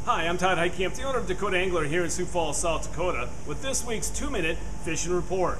Hi, I'm Todd Heitkamp, the owner of Dakota Angler here in Sioux Falls, South Dakota, with this week's 2-minute fishing report.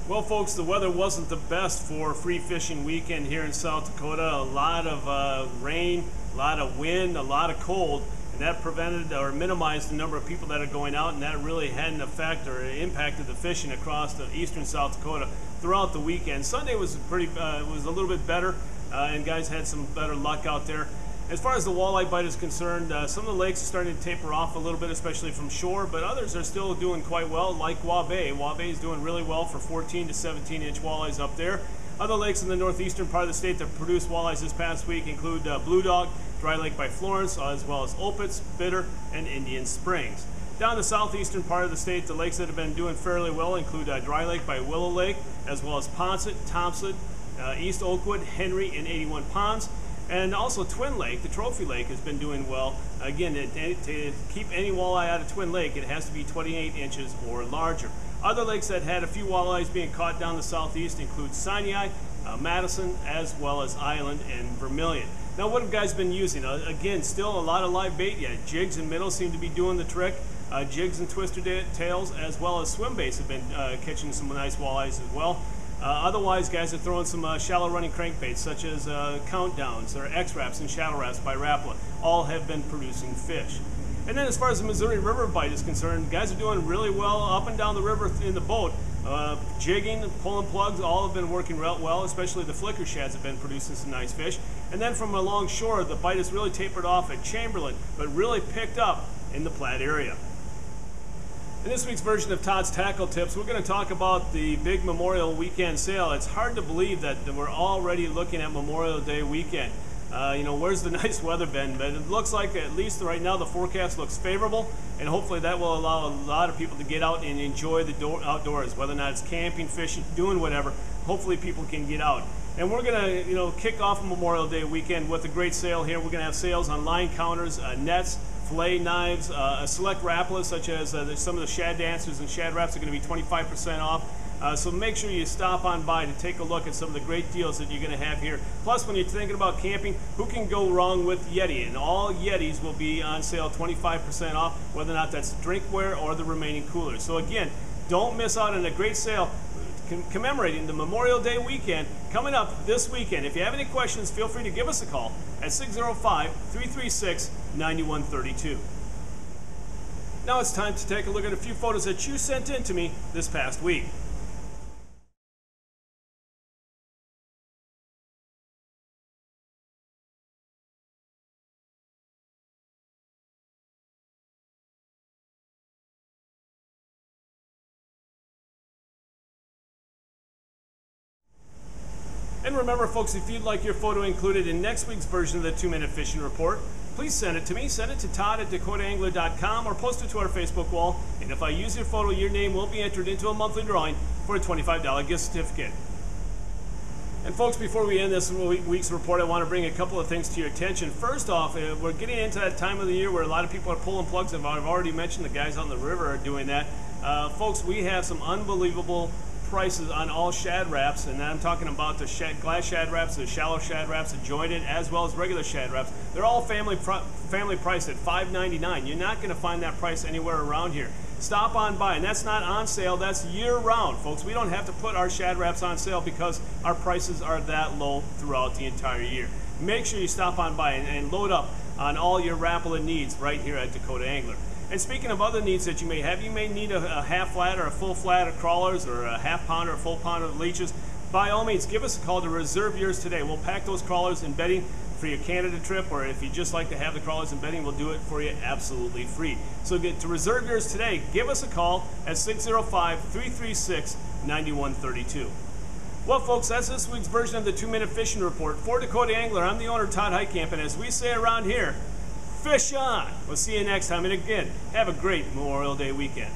Well, folks, the weather wasn't the best for free fishing weekend here in South Dakota. A lot of rain, a lot of wind, a lot of cold, and that prevented or minimized the number of people that are going out, and that really had an effect or impacted the fishing across the eastern South Dakota throughout the weekend. Sunday was was a little bit better, and guys had some better luck out there. As far as the walleye bite is concerned, some of the lakes are starting to taper off a little bit, especially from shore, but others are still doing quite well, like Waubay. Waubay is doing really well for 14 to 17-inch walleyes up there. Other lakes in the northeastern part of the state that produced walleyes this past week include Blue Dog, Dry Lake by Florence, as well as Opitz, Bitter, and Indian Springs. Down the southeastern part of the state, the lakes that have been doing fairly well include Dry Lake by Willow Lake, as well as Poncet, Thompson, East Oakwood, Henry, and 81 Ponds. And also Twin Lake, the trophy lake, has been doing well. Again, to keep any walleye out of Twin Lake, it has to be 28 inches or larger. Other lakes that had a few walleyes being caught down the southeast include Sinai, Madison, as well as Island and Vermilion. Now, what have guys been using? Again, still a lot of live bait. Yeah, jigs and minnows seem to be doing the trick. Jigs and twister tails, as well as swim baits, have been catching some nice walleyes as well. Otherwise, guys are throwing some shallow running crankbaits, such as Countdowns or X-Wraps and Shadow Wraps by Rapala. All have been producing fish. And then as far as the Missouri River bite is concerned, guys are doing really well up and down the river in the boat. Jigging, pulling plugs, all have been working real well, especially the flicker shads have been producing some nice fish. And then from along shore, the bite has really tapered off at Chamberlain, but really picked up in the Platte area. In this week's version of Todd's Tackle Tips, we're going to talk about the big Memorial Weekend sale. It's hard to believe that we're already looking at Memorial Day weekend. You know, where's the nice weather been? But it looks like, at least right now, the forecast looks favorable, and hopefully that will allow a lot of people to get out and enjoy the outdoors, whether or not it's camping, fishing, doing whatever. Hopefully people can get out. And we're going to, kick off Memorial Day weekend with a great sale here. We're going to have sales on line counters, nets, fillet knives, select Rapalas such as some of the shad dancers and shad wraps are going to be 25% off. So make sure you stop on by to take a look at some of the great deals that you're going to have here. Plus, when you're thinking about camping, who can go wrong with Yeti? And all Yetis will be on sale 25% off, whether or not that's drinkware or the remaining coolers. So again, don't miss out on a great sale commemorating the Memorial Day weekend coming up this weekend. If you have any questions, feel free to give us a call at 605-336-9132. Now it's time to take a look at a few photos that you sent in to me this past week. And remember, folks, if you'd like your photo included in next week's version of the 2-minute fishing report, please send it to me. Send it to todd@dakotaangler.com or post it to our Facebook wall. And if I use your photo, your name will be entered into a monthly drawing for a $25 gift certificate. And folks, before we end this week's report, I want to bring a couple of things to your attention. First off, we're getting into that time of the year where a lot of people are pulling plugs, and I've already mentioned the guys on the river are doing that. Folks, we have some unbelievable prices on all shad wraps, and I'm talking about the glass shad wraps, the shallow shad wraps, the jointed, as well as regular shad wraps. They're all family priced at $5.99. You're not going to find that price anywhere around here. Stop on by, and that's not on sale, that's year-round, folks. We don't have to put our shad wraps on sale because our prices are that low throughout the entire year. Make sure you stop on by and load up on all your Rapala needs right here at Dakota Angler. And speaking of other needs that you may have, you may need a half flat or a full flat of crawlers, or a half pound or a full pound of leeches. By all means, give us a call to reserve yours today. We'll pack those crawlers and bedding for your Canada trip, or if you just like to have the crawlers and bedding, we'll do it for you absolutely free. So to reserve yours today, give us a call at 605-336-9132. Well, folks, that's this week's version of the 2-minute fishing report. For Dakota Angler, I'm the owner, Todd Heitkamp, and as we say around here, fish on! We'll see you next time, and again, have a great Memorial Day weekend.